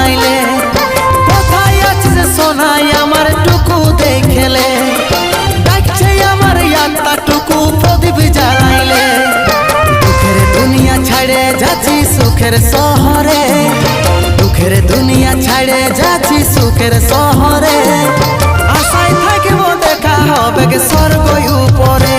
জানাইলে কোথায় আছিস সোনাই আমার টুকু দেখলে ডাকছে আমার আত্মা টুকু প্রদীপ জ্বালাইলে দুঃখের দুনিয়া ছাড়ে যাচ্ছি সুখের শহরে দুঃখের দুনিয়া ছাড়ে যাচ্ছি সুখের শহরে আশায় থাকবো দেখা হবে স্বর্গ উপরে